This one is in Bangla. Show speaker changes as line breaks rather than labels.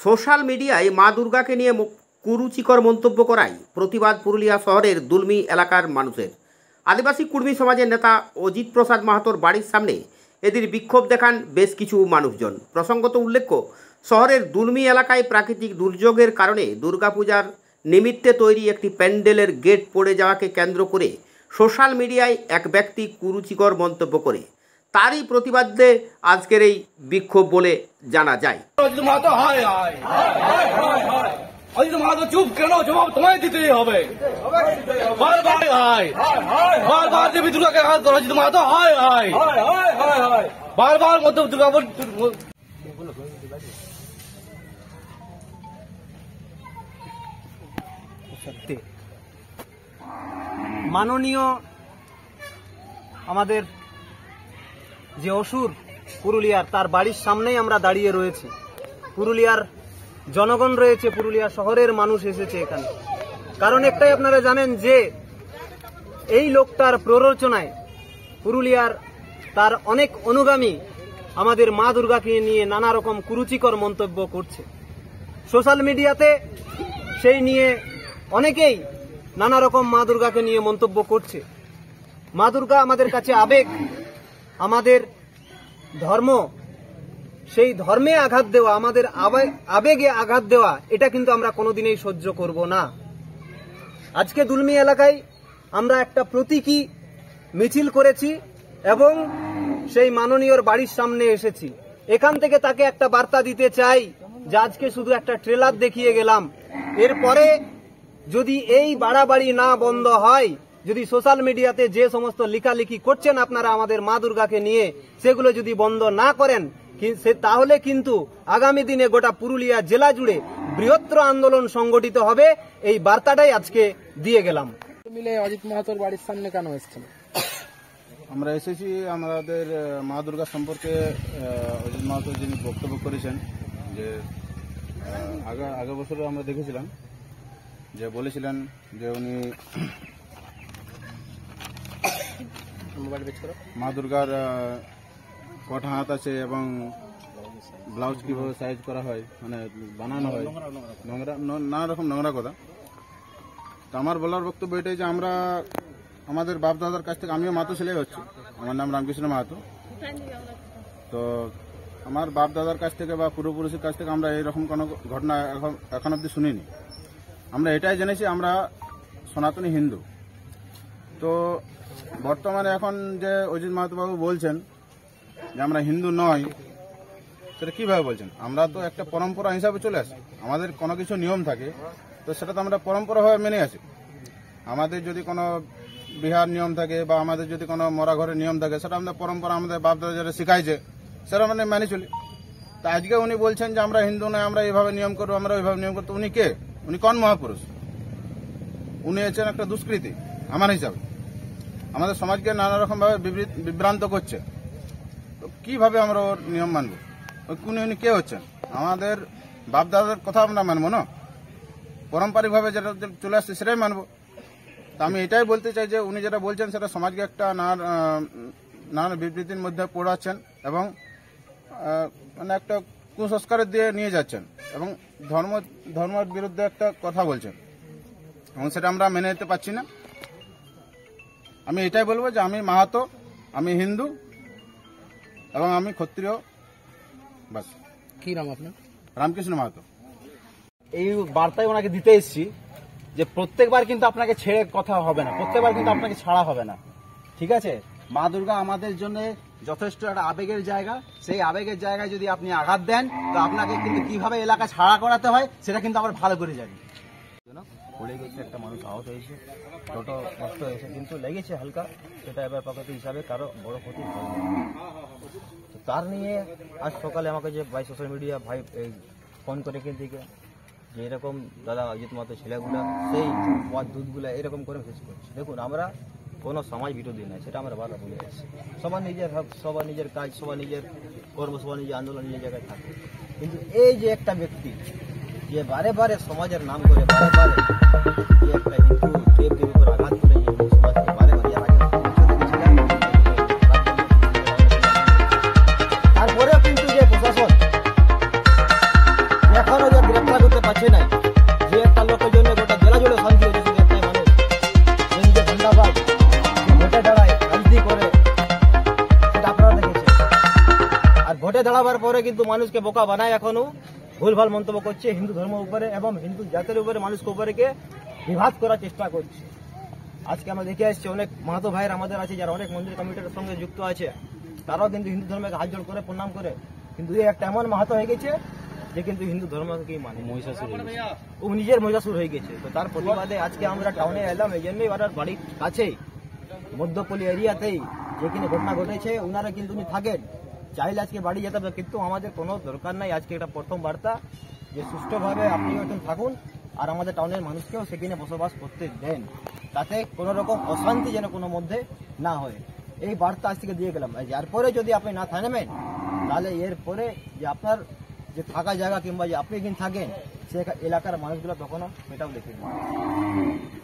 সোশ্যাল মিডিয়ায় মা দুর্গাকে নিয়ে কুরুচিকর মন্তব্য করায় প্রতিবাদ পুরুলিয়া শহরের দুলমি এলাকার মানুষের। আদিবাসী কুর্মী সমাজের নেতা অজিত প্রসাদ মাহাতোর বাড়ির সামনে এদের বিক্ষোভ দেখান বেশ কিছু মানুষজন। প্রসঙ্গত উল্লেখ্য, শহরের দুলমি এলাকায় প্রাকৃতিক দুর্যোগের কারণে দুর্গাপূজার নিমিত্তে তৈরি একটি প্যান্ডেলের গেট পড়ে যাওয়াকে কেন্দ্র করে সোশ্যাল মিডিয়ায় এক ব্যক্তি কুরুচিকর মন্তব্য করে তারই প্রতিবাদে আজকের এই বিক্ষোভ বলে জানা যায়।
চুপ কেন? জবাব তোমায় দিতেই হবে। বারবার দেবী দুর্গাকে আঘাত করা অজিত মাহাতো হয় বারবার মধ্যে দুর্গা
সত্যি মাননীয় আমাদের যে অসুর পুরুলিয়ার, তার বাড়ির সামনেই আমরা দাঁড়িয়ে রয়েছি। পুরুলিয়ার জনগণ রয়েছে, পুরুলিয়া শহরের মানুষ এসেছে এখানে। কারণ একটাই, আপনারা জানেন যে এই লোকটার প্ররোচনায় পুরুলিয়ার তার অনেক অনুগামী আমাদের মা দুর্গাকে নিয়ে নানা রকম কুরুচিকর মন্তব্য করছে সোশ্যাল মিডিয়াতে। সেই নিয়ে অনেকেই নানা রকম মা দুর্গাকে নিয়ে মন্তব্য করছে। মা দুর্গা আমাদের কাছে আবেগ, আমাদের ধর্ম। সেই ধর্মে আঘাত দেওয়া, আমাদের আবেগে আঘাত দেওয়া, এটা কিন্তু আমরা কোনোদিনই সহ্য করব না। আজকে দুলমি এলাকায় আমরা একটা প্রতীকী মিছিল করেছি এবং সেই মাননীয়র বাড়ির সামনে এসেছি। এখান থেকে তাকে একটা বার্তা দিতে চাই যে আজকে শুধু একটা ট্রেলার দেখিয়ে গেলাম, এরপরে যদি এই বাড়াবাড়ি না বন্ধ হয়, যদি সোশ্যাল মিডিয়াতে যে সমস্ত লেখালেখি করছেন আপনারা আমাদের মা দুর্গাকে নিয়ে, সেগুলো যদি বন্ধ না করেন, তাহলে কিন্তু আগামী দিনে গোটা পুরুলিয়া জেলা জুড়ে বৃহত্তর আন্দোলন সংগঠিত হবে। এই বার্তাটাই আজকে দিয়ে গেলাম।
মিলে অজিত মাহাতোর বাড়ির সামনে কেন এসেছেন?
আমরা এসেছি আমাদের মা দুর্গা সম্পর্কে অজিত মাহাতো যিনি বক্তব্য করেছেন, যে আগের বছরে আমরা দেখেছিলাম যে বলেছিলেন যে উনি মা দুর্গার কটা হাত আছে এবং ব্লাউজ কিভাবে সাইজ করা হয়, মানে বানানো হয়, নোংরা নানা রকম নোংরা কথা। তো আমার বলার বক্তব্য এটাই যে আমরা আমাদের বাপ দাদার কাছ থেকে, আমিও মাহাতো ছেলে হচ্ছি, আমার নাম রামকৃষ্ণ মাহাতো। তো আমার বাপ দাদার কাছ থেকে বা পূর্বপুরুষের কাছ থেকে আমরা এইরকম কোনো ঘটনা এখন অব্দি শুনিনি। আমরা এটাই জেনেছি আমরা সনাতনী হিন্দু। তো বর্তমানে এখন যে অজিত মাহাতো বাবু বলছেন যে আমরা হিন্দু নয়, সেটা কিভাবে বলছেন? আমরা তো একটা পরম্পরা হিসাবে চলে আসি। আমাদের কোনো কিছু নিয়ম থাকে, তো সেটা তো আমরা পরম্পরাভাবে মেনে আসি। আমাদের যদি কোনো বিহার নিয়ম থাকে বা আমাদের যদি কোনো মরা ঘরের নিয়ম থাকে, সেটা আমাদের পরম্পরা, আমাদের বাপ দাদা যারা শিখাইছে সেটা মানে মেনে চলি। তা আজকে উনি বলছেন যে আমরা হিন্দু নয়, আমরা এইভাবে নিয়ম করবো, আমরা ওইভাবে নিয়ম করবো। উনি কে? উনি কোন মহাপুরুষ? উনি হচ্ছেন একটা দুষ্কৃতী আমার হিসাবে। আমাদের সমাজকে নানা রকম ভাবে বিভ্রান্ত করছে। তো কিভাবে আমরা ওর নিয়ম মানবো? উনি কে হচ্ছেন? আমাদের বাপ দাদার কথা আমরা মানবো না, পারম্পরিক ভাবে যেটা চলে আসছে সেটাই মানবো। তা আমি এটাই বলতে চাই যে উনি যেটা বলছেন সেটা সমাজকে একটা নানা বিবৃতির মধ্যে পড়াচ্ছেন এবং মানে একটা কুসংস্কারের দিয়ে নিয়ে যাচ্ছেন এবং ধর্মের বিরুদ্ধে একটা কথা বলছেন, এবং সেটা আমরা মেনে নিতে পারছি না। আমি এটাই বলবো যে আমি মাহাতো, আমি হিন্দু এবং আমি ক্ষত্রিয়। বাস।
কি নাম আপনার?
রামকৃষ্ণ মাহাতো।
এই বার্তায় ওনাকে দিতে এসেছি যে প্রত্যেকবার কিন্তু আপনাকে ছেড়ে কথা হবে না, প্রত্যেকবার কিন্তু আপনাকে ছাড়া হবে না, ঠিক আছে? মা দুর্গা আমাদের জন্য যথেষ্ট একটা আবেগের জায়গা। সেই আবেগের জায়গায় যদি আপনি আঘাত দেন, তো আপনাকে কিন্তু কিভাবে এলাকা ছাড়া করাতে হয় সেটা কিন্তু আমরা ভালো করে জানি। পড়ে গেছে, একটা মানুষ আহত হয়েছে, টোটো নষ্ট হয়েছে, কিন্তু লেগেছে হালকা, সেটা এবার প্রকৃতি হিসাবে কারো বড় ক্ষতি হয়নি। তো তার নিয়ে আজ সকালে আমাকে যে ভাই সোশ্যাল মিডিয়া ভাই ফোন করে দিকে যে এরকম দাদা অজিত মাহাতো ছেলেগুলা সেই দুধগুলা এরকম করে ফেস করছে। দেখুন, আমরা কোনো সমাজ বিরোধী নয়, সেটা আমরা বারবার বলে যাচ্ছি। সবার নিজের হক, সবার নিজের কাজ, সবার নিজের কর্ম, সবার নিজের আন্দোলন নিজের জায়গায় থাকে। কিন্তু এই যে একটা ব্যক্তি যে বারে বারে সমাজের নাম করে বারে বারে যে একটা হিন্দু দেবদের উপর আঘাত করে যে সমাজকে বারে বারে তারপরেও কিন্তু যে প্রশাসন এখনো হচ্ছে না, যে একটা লোকের জন্য গোটা জেলা জুড়ে শান্তি হচ্ছে, শুধু একটাই মানুষ, যে নিজে ঝান্ডাবাজ, যে ভোটে দাঁড়ায় রাজনীতি করে, সেটা আপনারা দেখেছেন। আর ভোটে দাঁড়াবার পরে কিন্তু মানুষকে বোকা বানায়, এখনো ভুলভাল মন্তব্য করছে হিন্দু ধর্ম উপরে এবং হিন্দু জাতির উপরে, মানুষকে উপরে বিভাদ করার চেষ্টা করছে। আজকে আমরা দেখে আসছি অনেক মাহাতো ভাইয়ের আমাদের আছে যারা অনেক মন্দির কমিটির সঙ্গে যুক্ত আছে, তারাও কিন্তু হিন্দু ধর্মকে হাত জোড় করে প্রণাম করে, কিন্তু এই একটা এমন মাহাতো হয়ে গেছে যে কিন্তু হিন্দু ধর্মকে মানে ও নিজের মহিষাসুর হয়ে গেছে। তো তার প্রতিবাদে আজকে আমরা টাউনে এলাম, এই জন্যই ওনার বাড়ির কাছেই মধ্যপল্লী এরিয়াতেই যেখানে ঘটনা ঘটেছে ওনারা কিন্তু উনি থাকেন, চাইলে আজকে বাড়ি যেতে হবে, কিন্তু আমাদের কোনো দরকার নাই। আজকে এটা প্রথম বার্তা যে সুষ্ঠুভাবে আপনি এখন থাকুন আর আমাদের টাউনের মানুষকেও সেখানে বসবাস করতে দেন, তাতে কোনো রকম অশান্তি যেন কোনো মধ্যে না হয়, এই বার্তা আজ থেকে দিয়ে গেলাম। এরপরে যদি আপনি না থাকবেন তাহলে এরপরে যে আপনার যে থাকা জায়গা কিংবা যে আপনি এখানে থাকেন সে এলাকার মানুষগুলো তখনও সেটাও দেখে নেবেন।